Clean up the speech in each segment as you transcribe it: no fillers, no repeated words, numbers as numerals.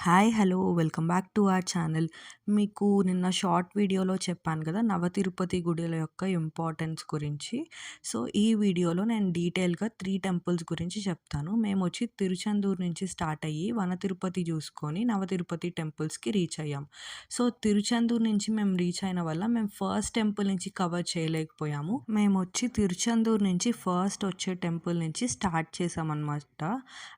Hi! Hello! Welcome back to our channel. మీకు నిన్న short వీడియోలో చెప్పాను కదా! నవతిరుపతి గుడుల యొక్క ఇంపార్టెన్స్ గురించి. సో, ఈ వీడియోలో నేను డీటెయిల్‌గా 3 టెంపుల్స్ గురించి చెప్తాను. మేమొచ్చి తిరుచెందూరు నుంచి స్టార్ట్ అయ్యి, వన తిరుపతి చూసుకొని, నవతిరుపతి టెంపుల్స్‌కి రీచ్ అయ్యాం. సో, తిరుచెందూరు నుంచి మేము రీచ్ అయిన వల్ల మేము ఫస్ట్ టెంపుల్ నుంచి కవర్ చేయలేకపోయాము. మేమొచ్చి తిరుచెందూరు నుంచి ఫస్ట్ వచ్చే టెంపుల్ నుంచి స్టార్ట్ చేశామనమాట.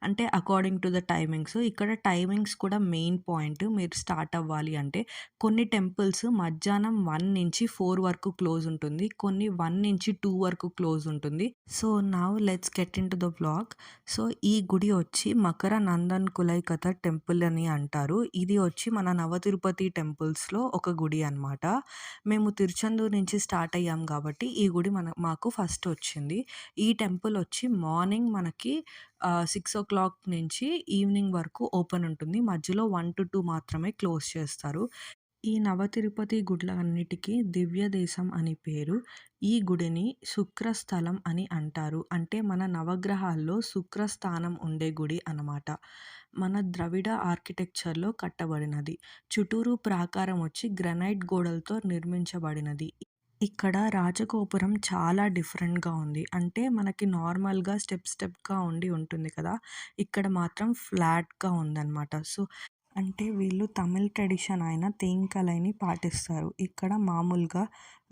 అంటే అకార్డింగ్ టు ద టైమింగ్స్. ఇక్కడ టైమింగ్స్ కూడా మెయిన్ పాయింట్. మీరు స్టార్ట్ అవ్వాలి అంటే కొన్ని టెంపుల్స్ మధ్యాహ్నం 1-4 వరకు క్లోజ్ ఉంటుంది. కొన్ని 1-2 వరకు క్లోజ్ ఉంటుంది. So, now let's get into the vlog. So, ఈ గుడి వచ్చి మకర నందన్ కులైకత టెంపుల్ అని అంటారు. ఇది వచ్చి మన నవతిరుపతి టెంపుల్స్‌లో ఒక గుడి అనమాట. మేము తిరుచెందూరు నుంచి స్టార్ట్ అయ్యాం కాబట్టి ఈ గుడి మాకు ఫస్ట్ వచ్చింది. ఈ టెంపుల్ వచ్చి మార్నింగ్ మనకి 6:00 నుంచి ఈవినింగ్ వరకు ఓపెన్ ఉంటుంది. మధ్యలో 1-2 మాత్రమే క్లోజ్ చేస్తారు. ఈ నవతిరుపతి గుడులన్నిటికీ దివ్య దేశం అని పేరు. ఈ గుడిని శుక్రస్థలం అని అంటారు. అంటే మన నవగ్రహాల్లో శుక్రస్థానం ఉండే గుడి అనమాట. మన ద్రవిడ ఆర్కిటెక్చర్‌లో కట్టబడినది. చుట్టూరు ప్రాకారం వచ్చి గ్రానైట్ గోడలతో నిర్మించబడినది. ఇక్కడ రాజగోపురం చాలా డిఫరెంట్‌గా ఉంది. అంటే మనకి నార్మల్‌గా స్టెప్‌గా ఉండి ఉంటుంది కదా! ఇక్కడ మాత్రం ఫ్లాట్‌గా ఉందనమాట. సో, అంటే వీళ్ళు తమిళ్ ట్రెడిషన్ అయిన తేంకలైని పాటిస్తారు. ఇక్కడ మామూలుగా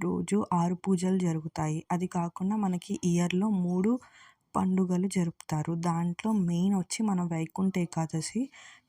రోజు 6 పూజలు జరుగుతాయి. అది కాకుండా మనకి ఇయర్‌లో 3 పండుగలు జరుపుతారు. దాంట్లో మెయిన్ వచ్చి మన వైకుంఠ ఏకాదశి,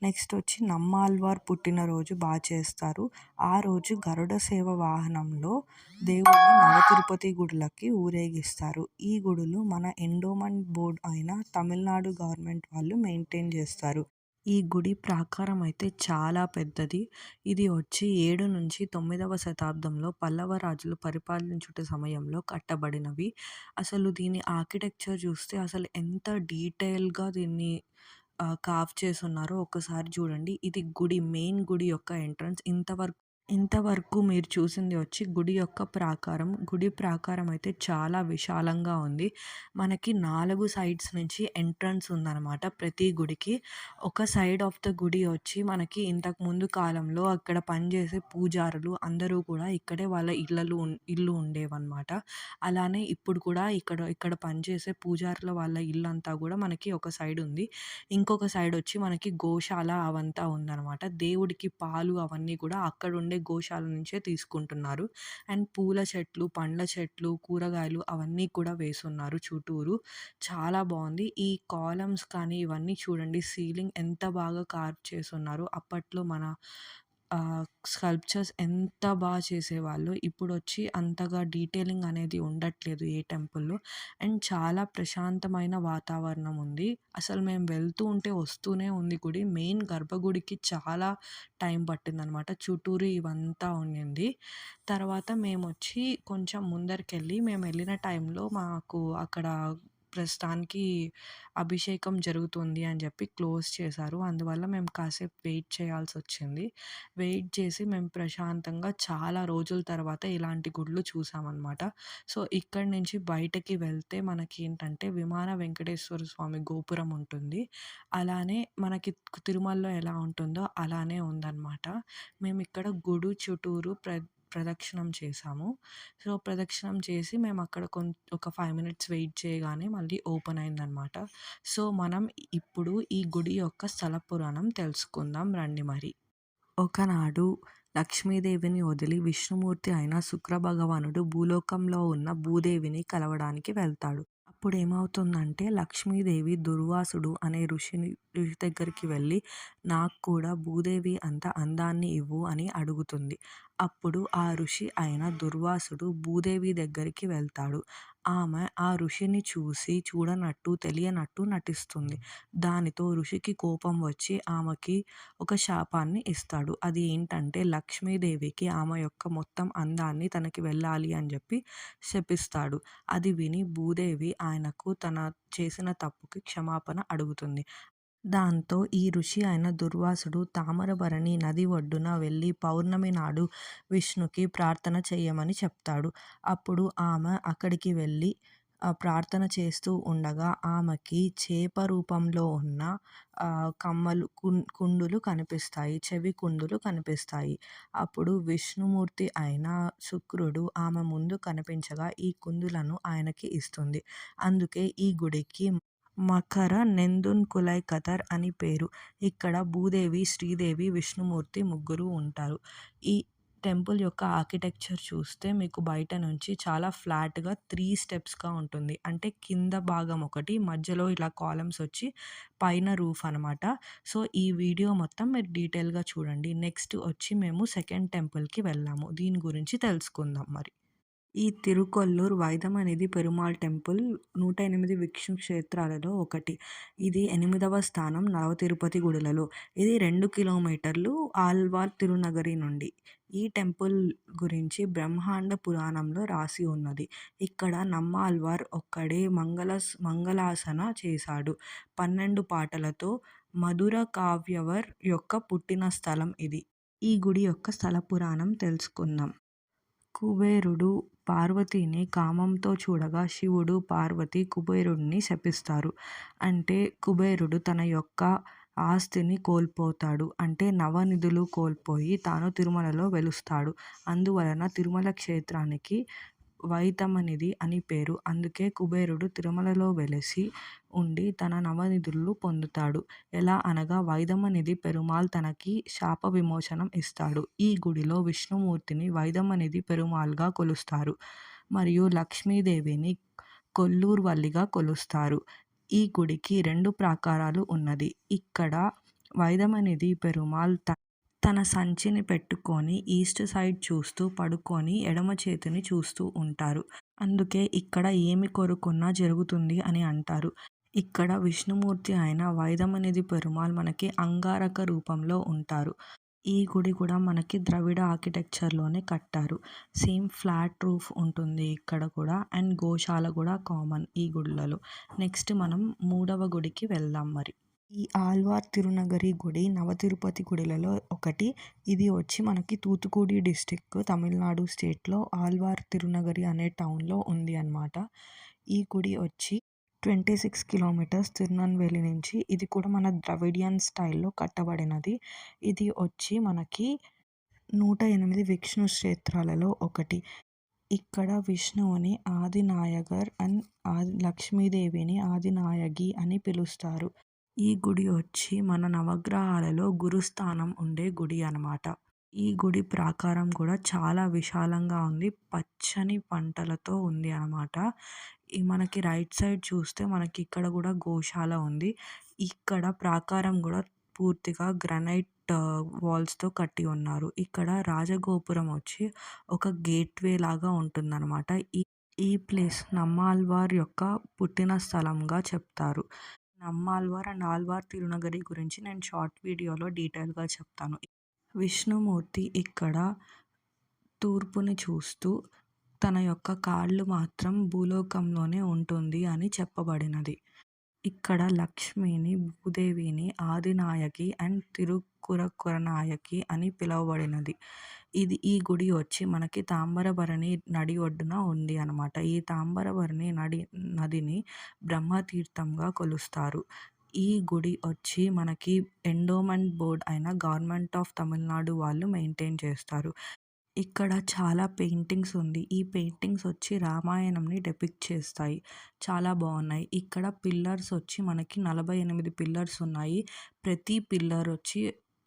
నెక్స్ట్ వచ్చి నమ్మాళ్వార్ పుట్టినరోజు చేస్తారు. ఆ రోజు గరుడ సేవ వాహనంలో దేవుడిని నవతిరుపతి గుడులకి ఊరేగిస్తారు. ఈ గుడులు మన ఎండోమెంట్ బోర్డ్ అయిన తమిళనాడు గవర్నమెంట్ వాళ్ళు మెయింటైన్ చేస్తారు. ఈ గుడి ప్రాకారం అయితే చాలా పెద్దది. ఇది వచ్చి 7-9వ శతాబ్దంలో పల్లవ రాజులు పరిపాలించుట సమయంలో కట్టబడినవి. అసలు దీని ఆర్కిటెక్చర్ చూస్తే అసలు ఎంత డీటెయిల్‌గా దీన్ని కార్వ్ చేసున్నారో ఒక్కసారి చూడండి. ఇది మెయిన్ గుడి యొక్క ఎంట్రన్స్. ఇంతవరకు మీరు చూసింది వచ్చి గుడి యొక్క ప్రాకారం. గుడి ప్రాకారం అయితే చాలా విశాలంగా ఉంది. మనకి 4 సైడ్స్ నుంచి ఎంట్రన్స్ ఉందనమాట ప్రతి గుడికి. ఒక సైడ్ ఆఫ్ ద గుడి వచ్చి మనకి ఇంతకుముందు కాలంలో అక్కడ పనిచేసే పూజారులు అందరూ కూడా ఇక్కడే వాళ్ళ ఇల్లు ఉండేవన్నమాట. అలానే ఇప్పుడు కూడా ఇక్కడ పనిచేసే పూజారుల వాళ్ళ ఇల్లంతా కూడా మనకి ఒక సైడ్ ఉంది. ఇంకొక సైడ్ వచ్చి మనకి గోశాల అవంతా ఉందనమాట. దేవుడికి పాలు అవన్నీ కూడా అక్కడుండే గోశాల నుంచే తీసుకుంటున్నారు. అండ్ పూల చెట్లు, పండ్ల చెట్లు, కూరగాయలు అవన్నీ కూడా వేసున్నారు చుట్టూరు. చాలా బావుంది. ఈ కాలమ్స్ కానీ ఇవన్నీ చూడండి, సీలింగ్ ఎంత బాగా కార్వ్ చేసున్నారో. అప్పట్లో మన స్కల్ప్చర్స్ ఎంత చేసేవాళ్ళో. ఇప్పుడొచ్చి అంతగా డీటెయిలింగ్ అనేది ఉండట్లేదు ఏ టెంపుల్‌లో. అండ్ చాలా ప్రశాంతమైన వాతావరణం ఉంది. అసలు మేము వెళ్తూ ఉంటే వస్తూనే ఉంది గుడి. మెయిన్ గర్భగుడికి చాలా టైం పట్టిందనమాట. చుట్టూరు ఇవంతా ఉన్నింది. తర్వాత మేమొచ్చి కొంచెం ముందరికెళ్ళి మేమెళ్ళిన టైంలో మాకు అక్కడ ప్రస్తుతానికి అభిషేకం జరుగుతుంది అని చెప్పి క్లోజ్ చేశారు. అందువల్ల మేము కాసేపు వెయిట్ చేయాల్సొచ్చింది. వెయిట్ చేసి మేము ప్రశాంతంగా చాలా రోజుల తర్వాత ఇలాంటి గుడులు చూసామనమాట. సో, ఇక్కడి నుంచి బయటకి వెళ్తే మనకేంటంటే విమాన వెంకటేశ్వర స్వామి గోపురం ఉంటుంది. అలానే మనకి తిరుమలలో ఎలా ఉంటుందో అలానే ఉందనమాట. మేమిక్కడ గుడి చుట్టూరు ప్రదక్షిణం చేశాము. సో, ప్రదక్షిణం చేసి మేమక్కడ ఒక 5 మినిట్స్ వెయిట్ చేయగానే మళ్ళీ ఓపెన్ అయిందనమాట. సో, మనం ఇప్పుడు ఈ గుడి యొక్క స్థల పురాణం తెలుసుకుందాం రండి మరి. ఒకనాడు లక్ష్మీదేవిని వదిలి విష్ణుమూర్తి అయిన శుక్రభగవానుడు భూలోకంలో ఉన్న భూదేవిని కలవడానికి వెళ్తాడు. అప్పుడేమవుతుందంటే లక్ష్మీదేవి దుర్వాసుడు అనే ఋషి దగ్గరికి వెళ్ళి, నాకు కూడా భూదేవి అంత అందాన్ని ఇవ్వు అని అడుగుతుంది. అప్పుడు ఆ ఋషి అయిన దుర్వాసుడు భూదేవి దగ్గరికి వెళ్తాడు. ఆమె ఆ ఋషిని చూడనట్టు తెలియనట్టు నటిస్తుంది. దానితో ఋషికి కోపం వచ్చి ఆమెకి ఒక శాపాన్ని ఇస్తాడు. అది ఏంటంటే లక్ష్మీదేవికి ఆమె యొక్క మొత్తం అందాన్ని తనకి వెళ్ళాలి అని చెప్పి శపిస్తాడు. అది విని భూదేవి ఆయనకు తన చేసిన తప్పుకి క్షమాపణ అడుగుతుంది. దాంతో ఈ ఋషి అయిన దుర్వాసుడు తామరబరణి నది ఒడ్డున వెళ్ళి పౌర్ణమి నాడు విష్ణుకి ప్రార్థన చెయ్యమని చెప్తాడు. అప్పుడు ఆమె అక్కడికి వెళ్ళి ప్రార్థన చేస్తూ ఉండగా ఆమెకి చేప రూపంలో ఉన్న కమ్మలు కుండులు కనిపిస్తాయి. చెవి కుండులు కనిపిస్తాయి. అప్పుడు విష్ణుమూర్తి అయిన శుక్రుడు ఆమె ముందు కనిపించగా ఈ కుందులను ఆయనకి ఇస్తుంది. అందుకే ఈ గుడికి మకర నెందున్ కులై కతర్ అని పేరు. ఇక్కడ భూదేవి, శ్రీదేవి, విష్ణుమూర్తి ముగ్గురు ఉంటారు. ఈ టెంపుల్ యొక్క ఆర్కిటెక్చర్ చూస్తే మీకు బయట నుంచి చాలా ఫ్లాట్‌గా 3 స్టెప్స్‌గా ఉంటుంది. అంటే కింద భాగం ఒకటి, మధ్యలో ఇలా కాలమ్స్ వచ్చి పైన రూఫ్ అనమాట. సో, ఈ వీడియో మొత్తం మీరు డీటెయిల్‌గా చూడండి. నెక్స్ట్ వచ్చి మేము సెకండ్ టెంపుల్‌కి వెళ్ళాము. దీని గురించి తెలుసుకుందాం మరి. ఈ తిరుకొల్లూర్ వైదమనిది పెరుమాళ్ టెంపుల్ 108 విష్ణు క్షేత్రాలలో ఒకటి. ఇది 8వ స్థానం నవతిరుపతి గుడులలో. ఇది 2 కిలోమీటర్లు ఆళ్వార్ తిరునగరి నుండి. ఈ టెంపుల్ గురించి బ్రహ్మాండ పురాణంలో రాసి ఉన్నది. ఇక్కడ నమ్మాళ్వార్ ఒక్కడే మంగళాసన చేశాడు. 12 పాటలతో. మధుర కావ్యవర్ యొక్క పుట్టిన స్థలం ఇది. ఈ గుడి యొక్క స్థల పురాణం తెలుసుకుందాం. కుబేరుడు పార్వతిని కామంతో చూడగా శివుడు, పార్వతి కుబేరుడిని శపిస్తారు. అంటే కుబేరుడు తన యొక్క ఆస్తిని కోల్పోతాడు. అంటే నవనిధులు కోల్పోయి తాను తిరుమలలో వెలుస్తాడు. అందువలన తిరుమల క్షేత్రానికి వైతమనిది అని పేరు. అందుకే కుబేరుడు తిరుమలలో వెలసి ఉండి తన నవనిధులు పొందుతాడు. ఎలా అనగా వైదమనిధి పెరుమాళ్ తనకి శాప విమోచనం ఇస్తాడు. ఈ గుడిలో విష్ణుమూర్తిని వైదమనిధి పెరుమాళ్‌గా కొలుస్తారు. మరియు లక్ష్మీదేవిని కొల్లూర్ వల్లిగా కొలుస్తారు. ఈ గుడికి 2 ప్రాకారాలు ఉన్నది. ఇక్కడ వైదమనిధి పెరుమాళ్ తన సంచిని పెట్టుకొని ఈస్ట్ సైడ్ చూస్తూ పడుకొని ఎడమ చేతిని చూస్తూ ఉంటారు. అందుకే ఇక్కడ ఏమి కోరుకున్నా జరుగుతుంది అని అంటారు. ఇక్కడ విష్ణుమూర్తి అయిన వైదమనిధి పెరుమాళ్ మనకి అంగారక రూపంలో ఉంటారు. ఈ గుడి కూడా మనకి ద్రవిడ ఆర్కిటెక్చర్‌లోనే కట్టారు. సేమ్ ఫ్లాట్ రూఫ్ ఉంటుంది ఇక్కడ కూడా. అండ్ గోశాల కూడా కామన్ ఈ గుడులలో. నెక్స్ట్ మనం మూడవ గుడికి వెళ్దాం మరి. ఈ ఆళ్వార్ తిరునగరి గుడి నవతిరుపతి గుడిలలో ఒకటి. ఇది వచ్చి మనకి తూత్తుకుడి డిస్ట్రిక్ట్ తమిళనాడు స్టేట్‌లో ఆళ్వార్ తిరునగరి అనే టౌన్‌లో ఉంది అన్నమాట. ఈ గుడి వచ్చి 26 కిలోమీటర్స్ తిరునెల్వేలి నుంచి. ఇది కూడా మన ద్రవిడియన్ స్టైల్‌లో కట్టబడినది. ఇది వచ్చి మనకి 108 విష్ణు క్షేత్రాలలో ఒకటి. ఇక్కడ విష్ణువుని ఆదినాయగర్ అండ్ లక్ష్మీదేవిని ఆదినాయగి అని పిలుస్తారు. ఈ గుడి వచ్చి మన నవగ్రహాలలో గురుస్థానం ఉండే గుడి అనమాట. ఈ గుడి ప్రాకారం కూడా చాలా విశాలంగా ఉంది. పచ్చని పంటలతో ఉంది అనమాట. మనకి రైట్ సైడ్ చూస్తే మనకి ఇక్కడ కూడా గోశాల ఉంది. ఇక్కడ ప్రాకారం కూడా పూర్తిగా గ్రానైట్ వాల్స్‌తో కట్టి ఉన్నారు. ఇక్కడ రాజగోపురం వచ్చి ఒక గేట్‌వే లాగా ఉంటుందన్నమాట. ఈ ఈ ప్లేస్ నమ్మాళ్వార్ యొక్క పుట్టిన స్థలంగా చెప్తారు. నమ్మాళ్వార్ అండ్ ఆళ్వార్ తిరునగరి గురించి నేను షార్ట్ వీడియోలో డీటెయిల్‌గా చెప్తాను. విష్ణుమూర్తి ఇక్కడ తూర్పుని చూస్తూ తన యొక్క కాళ్ళు మాత్రం భూలోకంలోనే ఉంటుంది అని చెప్పబడినది. ఇక్కడ లక్ష్మిని, భూదేవిని ఆదినాయకి అండ్ తిరుక్కురకురనాయకి అని పిలువబడినది. ఈ గుడి వచ్చి మనకి తాంబరభరణి నడి ఒడ్డున ఉంది అనమాట. ఈ తాంబరభరణి నదిని బ్రహ్మతీర్థంగా కొలుస్తారు. ఈ గుడి వచ్చి మనకి ఎండోమెంట్ బోర్డ్ అయిన గవర్నమెంట్ ఆఫ్ తమిళనాడు వాళ్ళు మెయింటైన్ చేస్తారు. ఇక్కడ చాలా పెయింటింగ్స్ ఉంది. ఈ పెయింటింగ్స్ వచ్చి రామాయణంని డెపిక్ట్ చేస్తాయి. చాలా బాగున్నాయి. ఇక్కడ పిల్లర్స్ వచ్చి మనకి 48 పిల్లర్స్ ఉన్నాయి. ప్రతి పిల్లర్ వచ్చి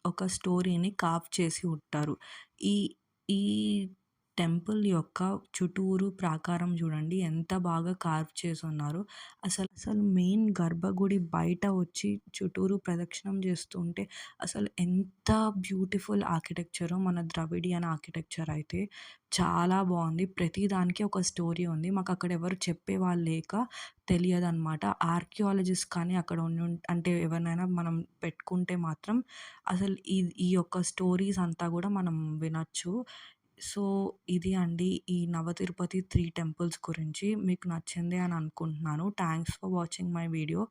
ఒక స్టోరీని కార్వ్ చేసి ఉంటారు. ఈ ఈ టెంపుల్ యొక్క చుట్టూరు ప్రాకారం చూడండి ఎంత బాగా కార్వ్ చేసున్నారో. అసలు మెయిన్ గర్భగుడి బయట వచ్చి చుట్టూరు ప్రదక్షిణం చేస్తుంటే అసలు ఎంత బ్యూటిఫుల్ ఆర్కిటెక్చరో మన ద్రవిడియన్ ఆర్కిటెక్చర్ అయితే చాలా బాగుంది. ప్రతి దానికి ఒక స్టోరీ ఉంది. మాకు అక్కడ ఎవరు చెప్పేవాళ్ళు లేక తెలియదనమాట. ఆర్కియాలజిస్ట్ కానీ అక్కడ అంటే ఎవరినైనా మనం పెట్టుకుంటే మాత్రం అసలు ఈ యొక్క స్టోరీస్ అంతా కూడా మనం వినొచ్చు. సో, ఇది అండి ఈ నవతిరుపతి 3 టెంపుల్స్ గురించి. మీకు నచ్చింది అని అనుకుంటున్నాను. Thanks for watching my video.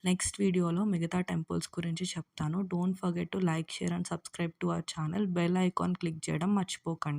Next వీడియోలో మిగతా టెంపుల్స్ గురించి చెప్తాను. Don't forget to like, share and subscribe to our channel. Bell icon click చేయడం మర్చిపోకండి.